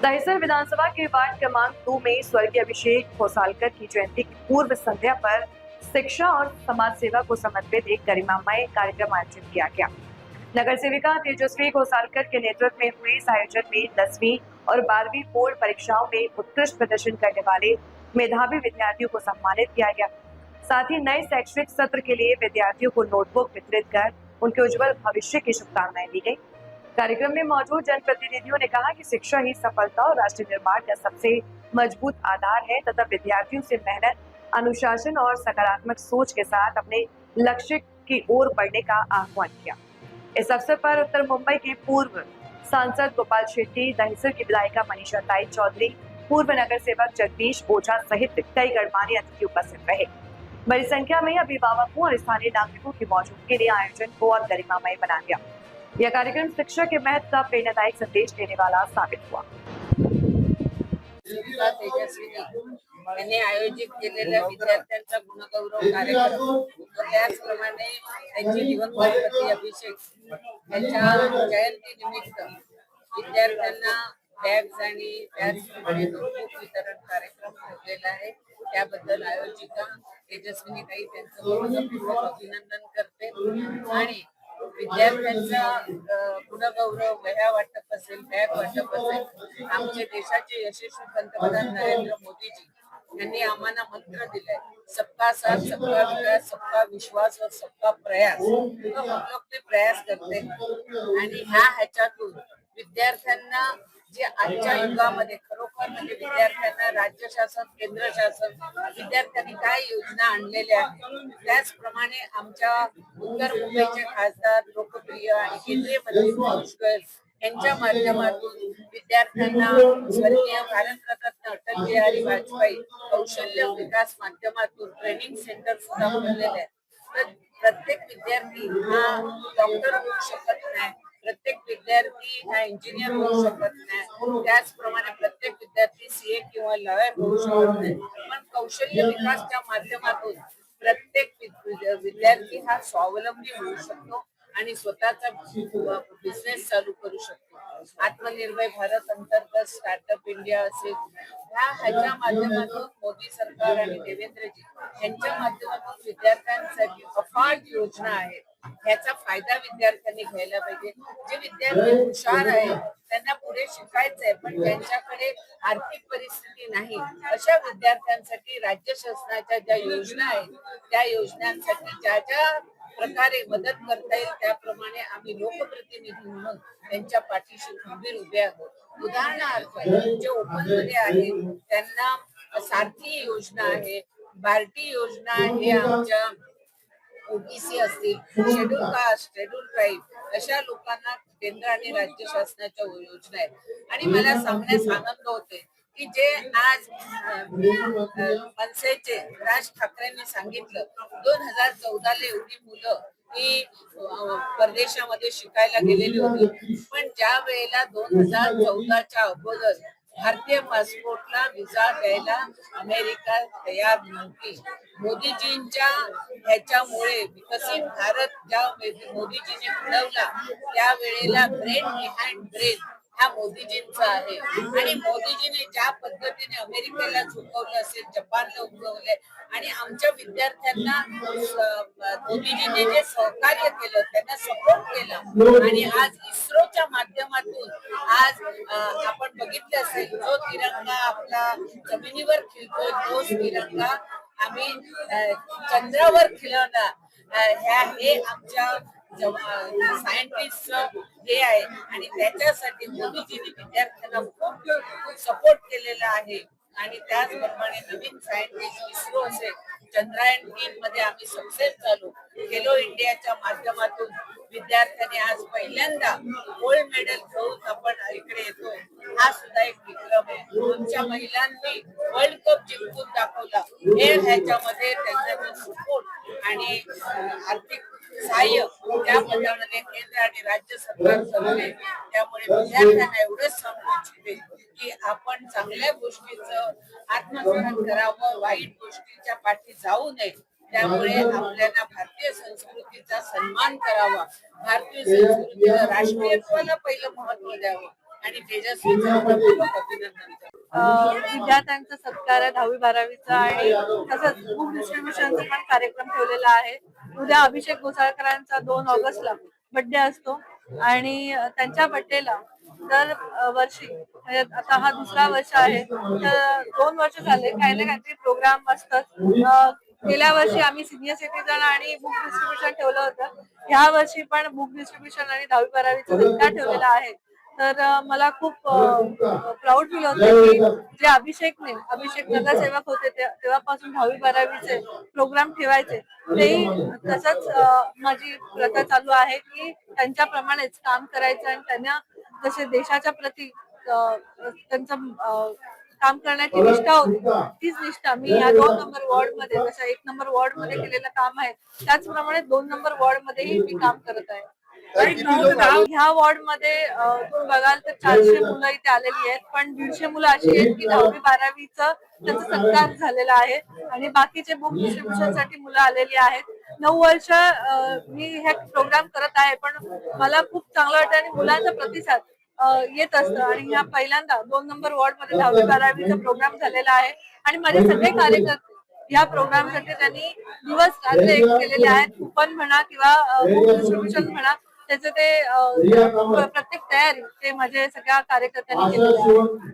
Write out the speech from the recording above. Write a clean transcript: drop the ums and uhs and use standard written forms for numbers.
दहिसर विधानसभा के ward क्रमांक 2 में स्वर्गीय अभिषेक होसालकर की जयंती की पूर्व संध्या पर शिक्षा और समाज सेवा को समर्पित एक गरिमामय कार्यक्रम आयोजित किया गया। नगर सेविका तेजस्वी होसालकर के नेतृत्व में हुए इस आयोजन में 10वीं और 12वीं बोर्ड परीक्षाओं में उत्कृष्ट प्रदर्शन करने वाले मेधावी विद्यार्थियों को सम्मानित किया गया। साथ ही नए शैक्षणिक सत्र के लिए विद्यार्थियों को नोटबुक वितरित कर उनके उज्जवल भविष्य की शुभकामनाएं दी गई। कार्यक्रम में मौजूद जनप्रतिनिधियों ने कहा कि शिक्षा ही सफलता और राष्ट्र निर्माण का सबसे मजबूत आधार है तथा विद्यार्थियों से मेहनत, अनुशासन और सकारात्मक सोच के साथ अपने लक्ष्य की ओर बढ़ने का आह्वान किया। इस अवसर पर उत्तर मुंबई के पूर्व सांसद गोपाल शेट्टी, दहिसर की विधायिका मनीषा ताई चौधरी, पूर्व नगर सेवक जगदीश ओझा सहित कई गणमान्य अतिथि उपस्थित रहे। बड़ी संख्या में अभिभावकों और स्थानीय नागरिकों की मौजूदगी ने आयोजन को और गरिमामय बना दिया। यह कार्यक्रम शिक्षा के महत्व का प्रेरणादायक संदेश देने वाला साबित हुआ। त्यांनी आयोजित केलेल्या विद्यार्थ्यांचा गुणगौरव कार्यक्रम त्याचप्रमाणे त्यांचे दिवंगत पती अभिषेक यांच्या जयंती निमित्त विद्यार्थ्यांना बॅग्स आणि त्याचप्रमाणे नोटबुक वितरण कार्यक्रम ठेवलेला आहे। त्याबद्दल आयोजिका तेजस्विनी ताई त्यांचं मनपूर्वक अभिनंदन करते आणि विद्यार्थ्यांचा गुणगौरव वह्या वाटप असेल, बॅग वाटप असेल, आमचे देशाचे यशस्वी पंतप्रधान नरेंद्र मोदीजी यांनी आम्हाला मंत्र दिलाय, सबका साथ सबका विकास सबका विश्वास और सबका प्रयास। तो हम लोग ते प्रयास करते आणि ह्याच्यातून विद्यार्थ्यांना जे आजच्या युगामध्ये खरोखर म्हणजे विद्यार्थ्यांना राज्य शासन, केंद्र शासन विद्यार्थ्यांनी काय योजना आणलेल्या आहेत त्याचप्रमाणे आमच्या उत्तर मुंबईचे खासदार लोकप्रिय आणि केंद्रीय मंत्री पियुष गोयल यांच्या माध्यमातून विद्यार्थ्यांना स्वर्गीय भारतरत्न अटल बिहारी वाजपेयी कौशल्य विकास माध्यमातून ट्रेनिंग सेंटर सुद्धा खोललेले आहेत। तर प्रत्येक विद्यार्थी हा डॉक्टर होऊ शकत नाही, प्रत्येक विद्यार्थी हा इंजिनियर होऊ शकत नाही, त्याचप्रमाणे प्रत्येक विद्यार्थी सीए किंवा लॉयर होऊ शकत नाही, पण कौशल्य विकासच्या माध्यमातून प्रत्येक विद्यार्थी हा स्वावलंबी होऊ शकतो आणि स्वतःचा बिझनेस चालू करू शकतो। आत्मनिर्भर भारत अंतर्गत स्टार्टअप इंडिया असेल ह्याच्या माध्यमातून मोदी सरकार आणि देवेंद्रजी यांच्या माध्यमातून विद्यार्थ्यांसाठी अफाट योजना आहेत। याचा फायदा विद्यार्थ्यांनी घ्यायला पाहिजे। जे विद्यार्थी हुशार आहेत त्यांना पुढे शिकायचंय पण त्यांच्याकडे आर्थिक परिस्थिती नाही, अशा विद्यार्थ्यांसाठी राज्य शासनाच्या ज्या योजना आहेत त्या योजनांसाठी ज्या ज्या प्रकारे मदत करता येईल त्याप्रमाणे आम्ही लोकप्रतिनिधी म्हणून त्यांच्या पाठीशी खंबीर उभे आहोत। उदाहरणार्थ जे ओपन मध्ये आहेत त्यांना सारथी योजना आहे, बार्टी योजना आहे, आमच्या ओबीसी असतील, शेड्यूल कास्ट, शेड्यूल ट्राईब अशा लोकांना केंद्र आणि राज्य शासनाच्या योजना आहेत। आणि मला सांगण्यास आनंद होते की जे आज मनसेचे राज ठाकरेंनी सांगितलं 2014ला एवढी मुलं ही परदेशामध्ये शिकायला गेलेली होती, पण ज्या वेळेला 2014च्या अगोदर भारतीय पासपोर्टला विजा द्यायला अमेरिका तयार नव्हती। मोदीजींच्या ह्याच्यामुळे विकसित भारत ज्या मोदीजींनी घडवला त्यावेळेला ब्रेन बिहाइंड ब्रेन हा मोदीजींचा आहे आणि मोदीजीने ज्या पद्धतीने अमेरिकेला झुकवलं असेल, जपानला उगवले आणि आमच्या विद्यार्थ्यांना मोदीजीने जे सहकार्य केलं त्यांना सपोर्ट केला आणि आज इस्रोच्या माध्यमातून आज आपण बघितलं असेल जो तिरंगा आपला जमिनीवर खिळतोय तोच तिरंगा आम्ही चंद्रावर खिळवला। हे आमच्या सायंटिस्ट हे आहे आणि त्याच्यासाठी मोदीजींनी विद्यार्थ्यांना खूप सपोर्ट केलेला आहे आणि त्याचप्रमाणे नवीन सायंटिस्ट इस्रो असेल, चंद्रयान 3 मध्ये आम्ही सक्सेस झालो। खेलो इंडियाच्या माध्यमातून विद्यार्थ्यांनी आज पहिल्यांदा गोल्ड मेडल घेऊन आपण इकडे येतोय, हा सुद्धा एक विक्रम आहे। आमच्या महिलांनी वर्ल्ड कप जिंकून दाखवला। हे ह्याच्यामध्ये त्यांचा सपोर्ट आणि आर्थिक सहाय्य त्या पद्धतीने केंद्र आणि राज्य सरकार करते। त्यामुळे विद्यार्थ्यांना एवढंच सांगू इच्छिते की आपण चांगल्या गोष्टीचं आत्मस्मरण करावं, वाईट गोष्टीच्या पाठी जाऊ नये। त्यामुळे आपल्याला भारतीय संस्कृतीचा सन्मान करावा, भारतीय संस्कृतीला राष्ट्रीयत्वाला पहिलं महत्व द्यावं आणि तेजस्वीचं मनपूर्वक अभिनंदन करतो. विद्यार्थ्यांचा सत्कार आहे 10वी-12वीचा आणि तसंच बुक डिस्ट्रीब्युशनचा पण कार्यक्रम ठेवलेला आहे. उद्या अभिषेक घोसाळकरांचा 2 ऑगस्टला बर्थडे असतो आणि त्यांच्या बर्थडेला दर वर्षी म्हणजे आता हा दुसरा वर्ष आहे तर 2 वर्ष झाले काही ना काहीतरी प्रोग्राम असतात. गेल्या वर्षी आम्ही सिनियर सिटीजन आणि बुक डिस्ट्रीब्युशन ठेवलं होतं. ह्या वर्षी पण बुक डिस्ट्रीब्युशन आणि 10वी-12वीचा सत्कार ठेवलेला आहे. तर मला खूप प्राऊड फील होतं की जे अभिषेक नगरसेवक होते तेव्हापासून 10वी-12वीचे प्रोग्राम ठेवायचे तेही तसंच माझी प्रथा चालू आहे की त्यांच्याप्रमाणेच काम करायचं आणि त्यांना जसे देशाच्या प्रती त्यांचं काम करण्याची निष्ठा होती तीच निष्ठा मी या 2 नंबर वॉर्ड मध्ये जसं 1 नंबर वॉर्ड मध्ये केलेलं काम आहे त्याचप्रमाणे 2 नंबर वॉर्ड मध्येही मी काम करत आहे. ह्या वॉर्ड मध्ये तुम्ही बघाल तर 400 मुलं इथे आलेली आहेत पण 150 मुलं अशी आहेत की 10वी-12वीचं त्यांचा सत्कार झालेला आहे आणि बाकीचे बुक डिस्ट्रीब्युशन साठी मुलं आलेली आहेत. 9 वर्ष मी हे प्रोग्राम करत आहे पण मला खूप चांगलं वाटतं आणि मुलांचा प्रतिसाद येत असतं आणि ह्या पहिल्यांदा 2 नंबर वॉर्ड मध्ये 10वी-12वीचा प्रोग्राम झालेला आहे आणि माझे सगळे कार्यकर्ते या प्रोग्रामसाठी त्यांनी दिवस रात्र एक केलेले आहेत. कुपन म्हणा किंवा बुक डिस्ट्रीब्युशन म्हणा त्याचं ते प्रत्येक तयारी ते माझे सगळ्या कार्यकर्त्यांनी केलेली आहे.